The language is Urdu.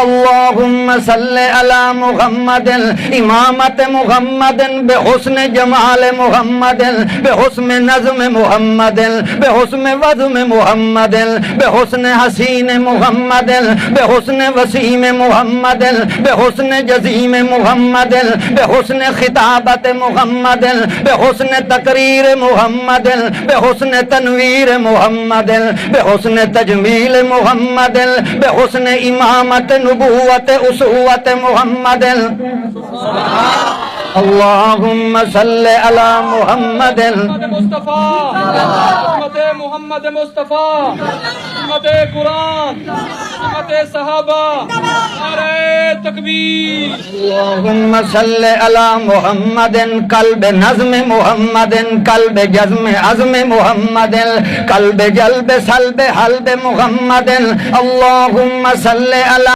اللهم صل على محمد امامت محمد بحسن جمال محمد بحسن نظم محمد بحسن وزم محمد بحسن حسین محمد بحسن وسیم محمد بحسن جزیم محمد بحسن خطابت محمد بحسن تقریر محمد بحسن تنویر محمد بحسن تجمیل محمد بحسن امامت نبوت اسوت محمد اللهم صل على محمد مصطفیٰ امت محمد مصطفیٰ امت قرآن امت صحابہ نعرہ تکبیر اللهم صل على محمد قلب نظم محمد قلب جزم عزم محمد قلب جلب سلب حلب محمد اللهم صل على